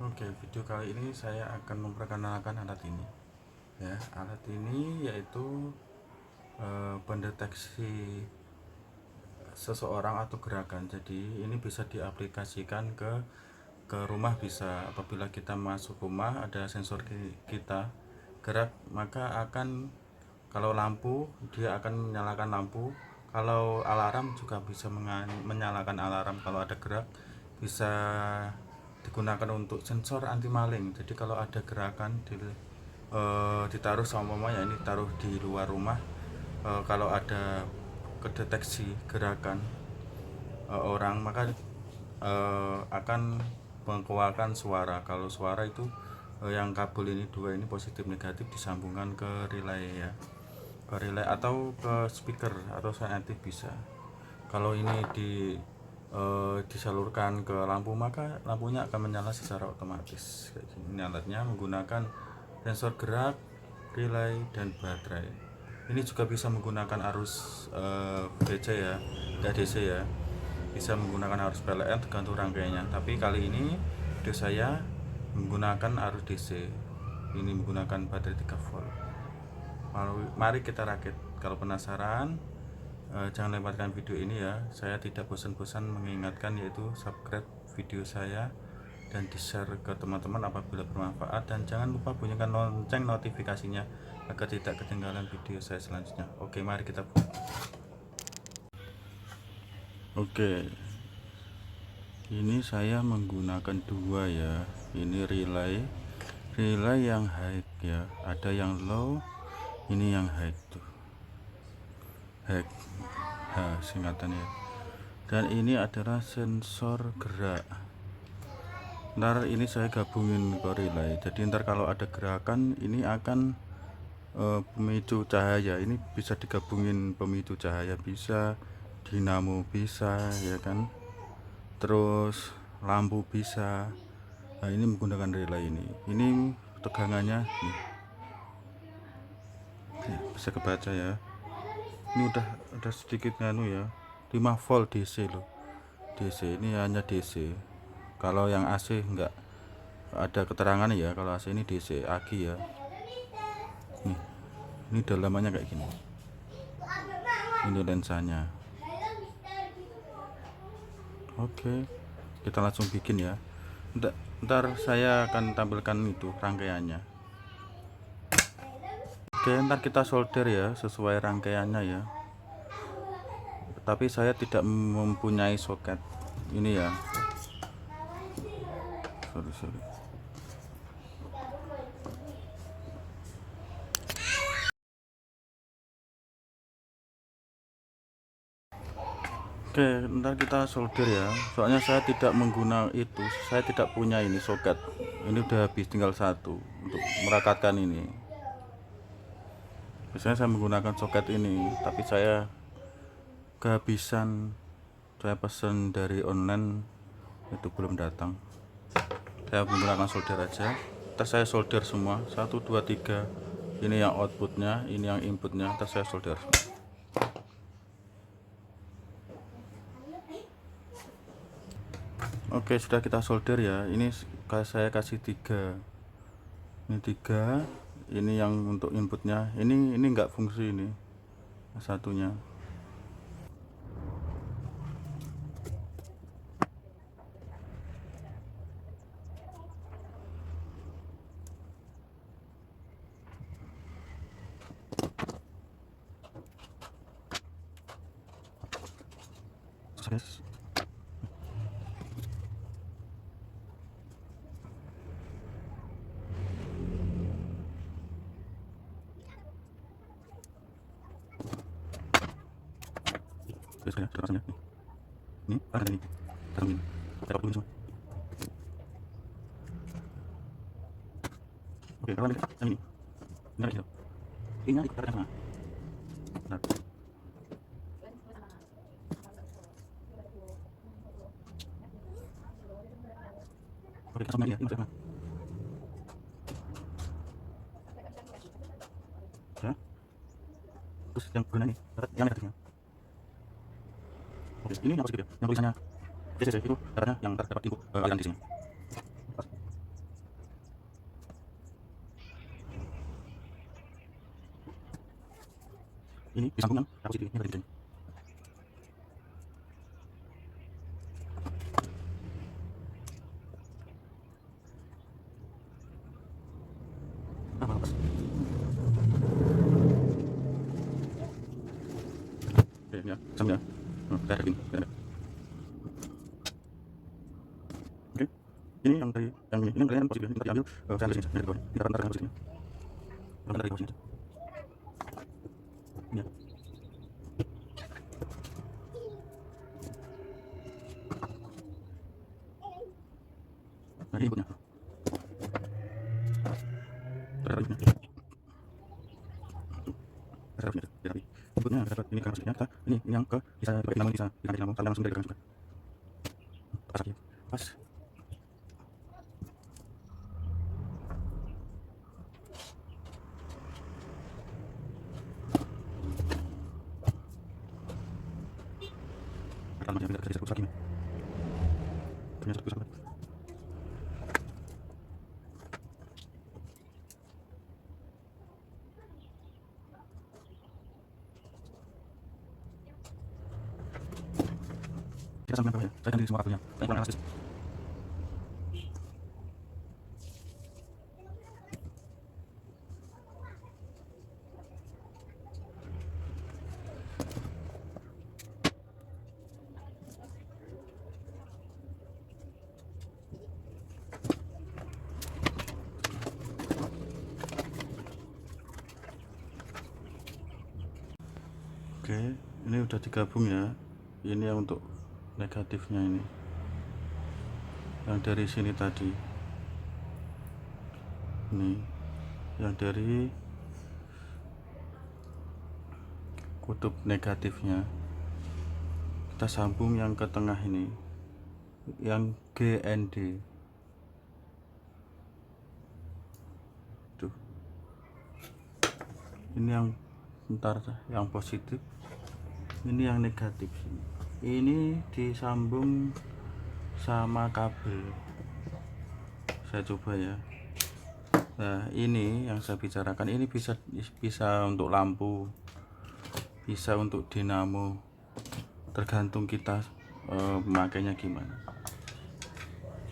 Oke, video kali ini saya akan memperkenalkan alat ini. Ya, alat ini yaitu pendeteksi seseorang atau gerakan. Jadi ini bisa diaplikasikan ke rumah bisa. Apabila kita masuk rumah ada sensor kita gerak, maka akan kalau lampu dia akan menyalakan lampu. Kalau alarm juga bisa menyalakan alarm. Kalau ada gerak bisa digunakan untuk sensor anti maling. Jadi kalau ada gerakan ditaruh sama mamanya, ini taruh di luar rumah, kalau ada kedeteksi gerakan orang, maka akan mengeluarkan suara. Kalau suara itu yang kabel ini dua ini positif negatif disambungkan ke relay ya, ke relay atau ke speaker atau sensitif bisa. Kalau ini disalurkan ke lampu, maka lampunya akan menyala secara otomatis kayak gini. Ini alatnya menggunakan sensor gerak, relay, dan baterai. Ini juga bisa menggunakan arus DC ya, tidak DC ya. Bisa menggunakan arus PLN tergantung rangkaiannya. Tapi kali ini video saya menggunakan arus DC. Ini menggunakan baterai 3 volt. Mari kita rakit. Kalau penasaran, jangan lewatkan video ini ya. Saya tidak bosan-bosan mengingatkan, yaitu subscribe video saya dan di-share ke teman-teman apabila bermanfaat, dan jangan lupa bunyikan lonceng notifikasinya agar tidak ketinggalan video saya selanjutnya. Oke, mari kita buat. Oke, ini saya menggunakan dua ya. Ini relay yang high ya, ada yang low, ini yang high tuh, high singkatannya. Dan ini adalah sensor gerak. Ntar ini saya gabungin ke relay, jadi ntar kalau ada gerakan ini akan pemicu cahaya. Ini bisa digabungin, pemicu cahaya bisa, dinamo bisa ya kan, terus lampu bisa. Nah, ini menggunakan relay ini tegangannya nih, bisa kebaca ya. Ini udah sedikit nganu ya, 5 volt DC loh. DC ini hanya DC. Kalau yang AC enggak ada keterangan ya. Kalau AC ini DC aki ya. Nih, ini dalamannya kayak gini. Ini lensanya. Oke, kita langsung bikin ya. Ntar saya akan tampilkan itu rangkaiannya. Oke, ntar kita solder ya sesuai rangkaiannya ya. Tapi saya tidak mempunyai soket ini ya. Sorry. Oke, ntar kita solder ya. Soalnya saya tidak menggunakan itu, saya tidak punya ini soket. Ini udah habis, tinggal satu untuk merakatkan ini. Biasanya saya menggunakan soket ini, tapi saya kehabisan. Saya pesen dari online, itu belum datang. Saya menggunakan solder aja. Terus saya solder semua, 1 2 3. Ini yang outputnya, ini yang inputnya. Terus saya solder. Oke, sudah kita solder ya. Ini saya kasih 3. Ini 3. Ini yang untuk inputnya. Ini enggak fungsi ini. Satunya. Yes. Terus ya, rasanya nih. Ini ada ini. Taruh ini. Saya dulu semua. Oke, kalau ini yang ini. Ini ada gitu. Ini di kotak tengah. Nah. Oke, langsung ya, ini tengah. Ya. Terus yang guna ini, yang negatifnya. Oke, ini yang positif ya. Yang tulisannya CCC itu katanya yang terdapat input aliran DC-nya. ini disambung yang positif ini negatif. Oke, ini ya, sambung ya. Kita ada ini. Oke, ini yang dari yang ini kalian positif, ini tadi ambil saya ambil sini, dari bawah, ini taruh positifnya. Taruh dari bawah sini aja. Ini ya. Nah, ini inputnya. Taruh ini. Taruh ini, taruh ini. Inputnya dapat ini kan positifnya kita ini yang ke bisa dipakai dinamo bisa diganti dinamo sampai langsung dari belakang juga. Pas lagi, pas. Pertama yang kita bisa lagi. Ternyata satu sahabat. Kita sambungkan bawah ya. Saya ganti semua kabelnya. Saya kurang elastis. Oke, ini udah digabung ya. Ini yang untuk negatifnya ini. Yang dari sini tadi. Ini yang dari kutub negatifnya. Kita sambung yang ke tengah ini. Yang GND. Tuh. Ini yang ntar yang positif. Ini yang negatif sini. Ini disambung sama kabel. Saya coba ya. Nah, ini yang saya bicarakan ini bisa untuk lampu, bisa untuk dinamo, tergantung kita memakainya gimana.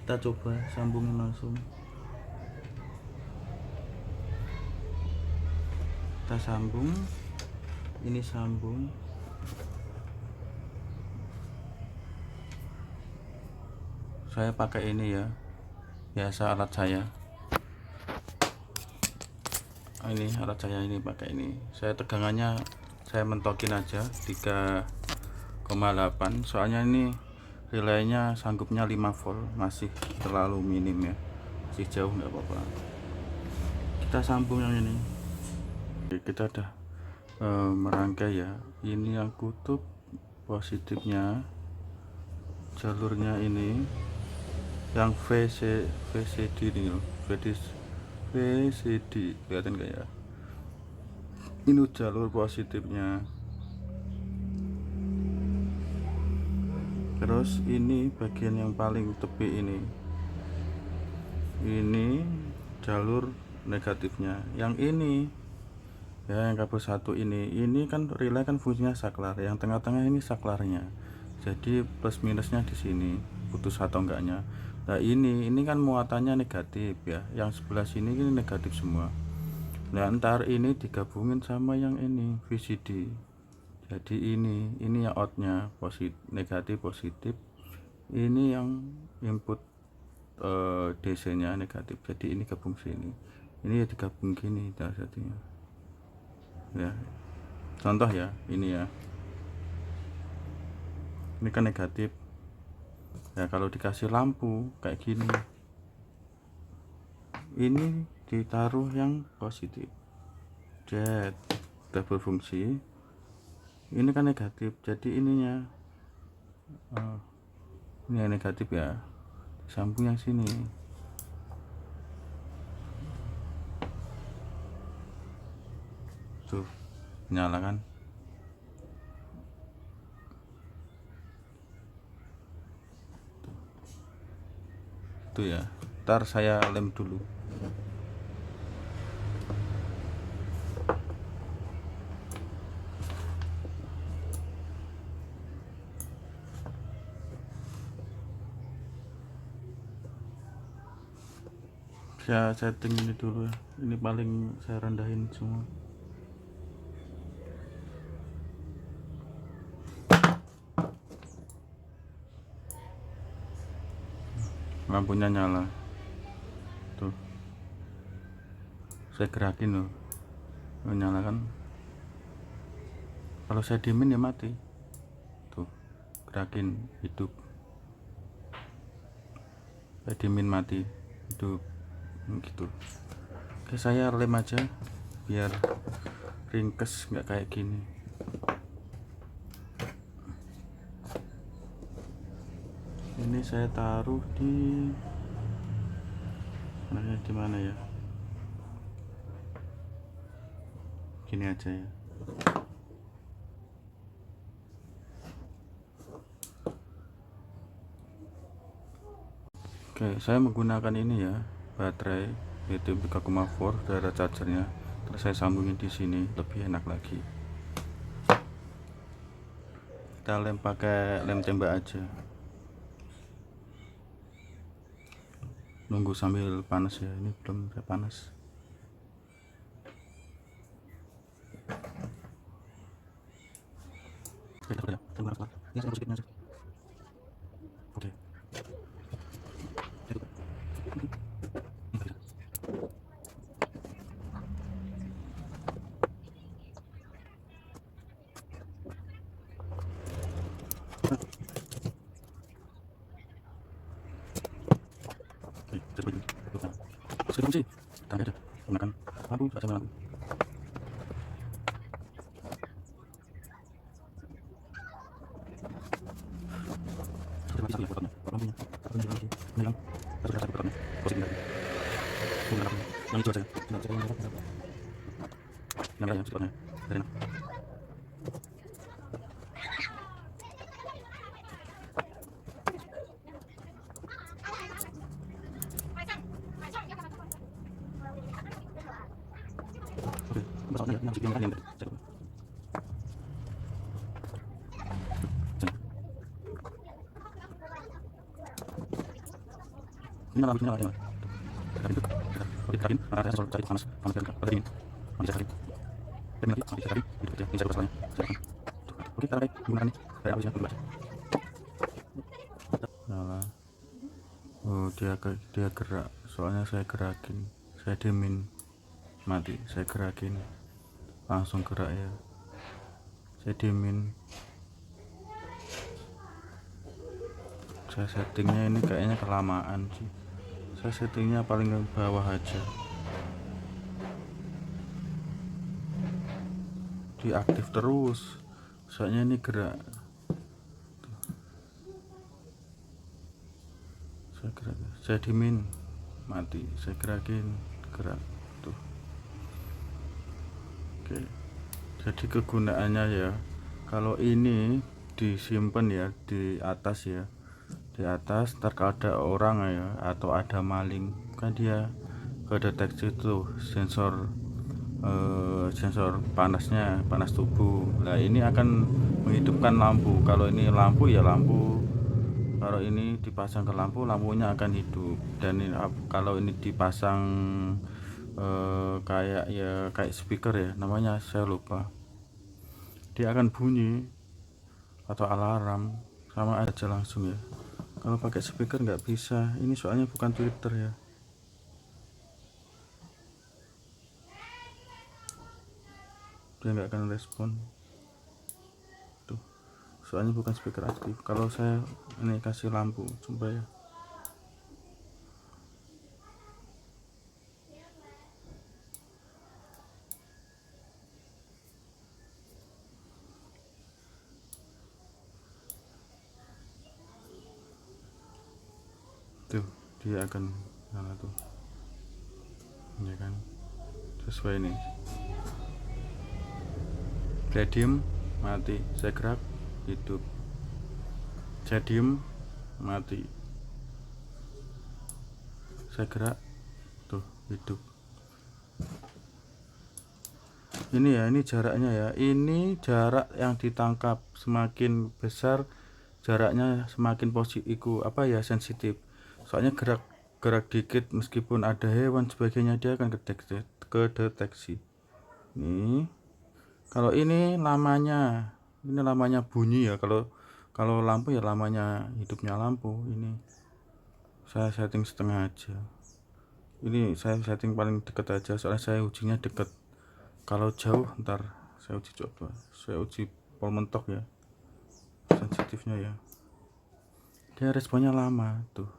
Kita coba sambungin langsung. Kita sambung, ini sambung. Saya pakai ini ya, biasa alat saya. Ini alat saya ini pakai ini. Saya tegangannya saya mentokin aja 3,8. Soalnya ini relaynya sanggupnya 5 volt, masih terlalu minim ya, masih jauh nggak apa-apa. Kita sambung yang ini. Oke, kita udah merangkai ya. Ini yang kutub positifnya, jalurnya ini yang VCD ini loh, VCD kelihatan nggak ya? Ini jalur positifnya. Terus ini bagian yang paling tepi ini jalur negatifnya. Yang ini ya, yang kabel satu ini kan relay kan fungsinya saklar. Yang tengah-tengah ini saklarnya. Jadi plus minusnya di sini, putus atau enggaknya. Nah, ini kan muatannya negatif ya. Yang sebelah sini ini negatif semua. Nah, ntar ini digabungin sama yang ini VCD. Jadi ini yang outnya positif, negatif positif. Ini yang input DC nya negatif. Jadi ini gabung sini. Ini ya digabung gini salah satunya. Ya. Contoh ya, ini ya. Ini kan negatif. Ya, kalau dikasih lampu kayak gini, ini ditaruh yang positif. Jet udah berfungsi. Ini kan negatif, jadi ininya ini yang negatif ya, sambung yang sini. Tuh, nyala kan? Tuh ya, ntar saya lem dulu. Saya setting ini dulu ya, ini paling saya rendahin semua. Lampunya nyala tuh, saya gerakin loh, nyala kan. Kalau saya diemin ya mati tuh, gerakin hidup, saya diemin mati, hidup gitu. Oke, saya lem aja biar ringkes, nggak kayak gini. Ini saya taruh di mana ya, gini aja ya. Oke, saya menggunakan ini ya, baterai lithium 3,4 dari chargernya, terus saya sambungin di sini, lebih enak lagi. Kita lem pakai lem tembak aja, nunggu sambil panas ya. Ini belum panas. Oke. Sekarang sih tangga ada gunakan lampu saja lampu. Seperti lagi potongnya, lampunya, ini kan harus rasa potongnya, posisi ini, yang itu aja, yang lain sebetulnya, dari mana? Oke, masalahnya yang masih yang lain, ini lampunya lah, ini terakhir, saya selalu cari panas dari dingin, panas dari ini lagi, dari itu aja, ini saya masalahnya, oke, kita gunakan ini, saya habisnya dulu aja. Nah, oh dia gerak, soalnya saya gerakin, saya diemin mati, saya gerakin langsung gerak ya, saya diemin. Saya settingnya ini kayaknya kelamaan sih, saya settingnya paling ke bawah aja, diaktif terus soalnya ini gerak. Saya gerak, saya diemin mati, saya gerakin gerak tuh. Oke, jadi kegunaannya ya, kalau ini disimpan ya di atas ya, di atas, ntar kalau ada orang ya atau ada maling kan dia kedeteksi tuh sensor sensor panasnya, panas tubuh. Nah ini akan menghidupkan lampu. Kalau ini lampu ya lampu, kalau ini dipasang ke lampu, lampunya akan hidup. Dan ini, kalau ini dipasang kayak speaker ya, namanya saya lupa, dia akan bunyi atau alarm sama aja langsung ya. Kalau pakai speaker nggak bisa, ini soalnya bukan Twitter ya. Dia nggak akan respon tuh, soalnya bukan speaker aktif. Kalau saya ini kasih lampu coba ya, tuh dia akan nyala tuh ya kan, sesuai nih. Saya diem mati, saya gerak hidup, saya diem mati, saya gerak tuh hidup. Ini ya, ini jaraknya ya, ini jarak yang ditangkap semakin besar jaraknya semakin posisiku apa ya sensitif, soalnya gerak gerak dikit meskipun ada hewan sebagainya dia akan kedeteksi. Nih, kalau ini lamanya bunyi ya. Kalau lampu ya lamanya hidupnya lampu. Ini saya setting setengah aja. Ini saya setting paling dekat aja, soalnya saya ujinya dekat. Kalau jauh ntar saya uji coba. Saya uji pol mentok ya, sensitifnya ya. Dia responnya lama tuh.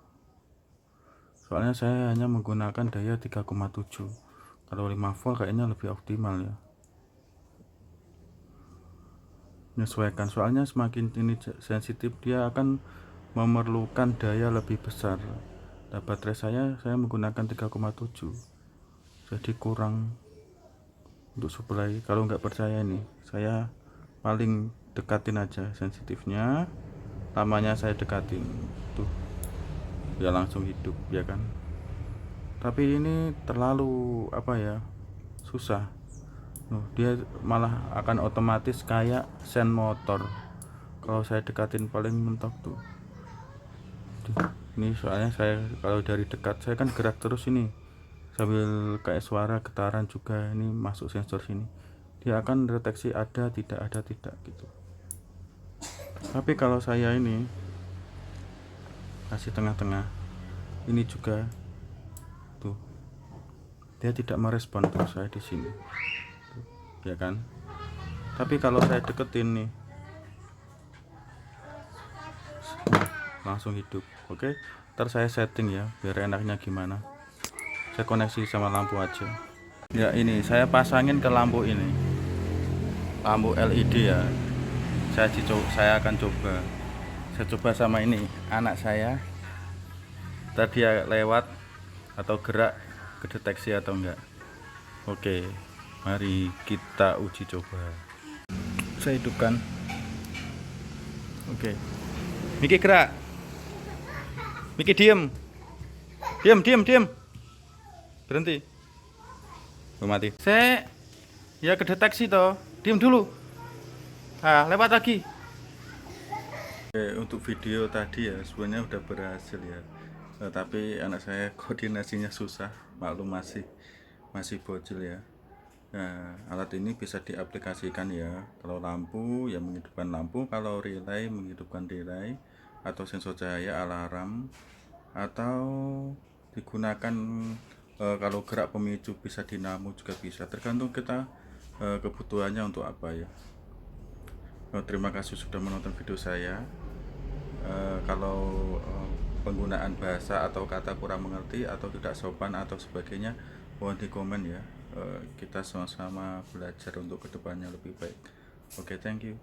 Soalnya saya hanya menggunakan daya 3,7. Kalau 5 volt kayaknya lebih optimal ya. Menyesuaikan, soalnya semakin ini sensitif dia akan memerlukan daya lebih besar. Nah, baterai saya menggunakan 3,7, jadi kurang untuk supply. Kalau nggak percaya nih, saya paling dekatin aja sensitifnya, lamanya saya dekatin tuh, ya langsung hidup ya kan. Tapi ini terlalu apa ya, susah. Dia malah akan otomatis kayak sen motor kalau saya dekatin paling mentok tuh. Ini soalnya saya kalau dari dekat saya kan gerak terus ini sambil kayak suara getaran juga, ini masuk sensor sini, dia akan deteksi ada tidak gitu. Tapi kalau saya ini kasih tengah-tengah ini juga tuh, dia tidak merespon terus saya di sini tuh, ya kan. Tapi kalau saya deketin nih langsung hidup. Oke, ntar saya setting ya biar enaknya gimana. Saya koneksi sama lampu aja ya. Ini saya pasangin ke lampu ini, lampu LED ya. Saya akan coba sama ini anak saya, tadi dia lewat atau gerak kedeteksi atau enggak. Oke, mari kita uji coba. Saya hidupkan. Oke, Miki gerak, Miki diem, berhenti. Mati. Saya ya kedeteksi toh, diem dulu. Lewat lagi. Oke, untuk video tadi ya sebenarnya udah berhasil ya. Tapi anak saya koordinasinya susah, maklum masih bocil ya. Nah, alat ini bisa diaplikasikan ya. Kalau lampu ya menghidupkan lampu, kalau relay menghidupkan relay, atau sensor cahaya alarm, atau digunakan kalau gerak pemicu bisa dinamo juga bisa, tergantung kita kebutuhannya untuk apa ya. Terima kasih sudah menonton video saya. Kalau penggunaan bahasa atau kata kurang mengerti atau tidak sopan atau sebagainya, mohon di komen ya. Kita sama-sama belajar untuk kedepannya lebih baik. Oke, thank you.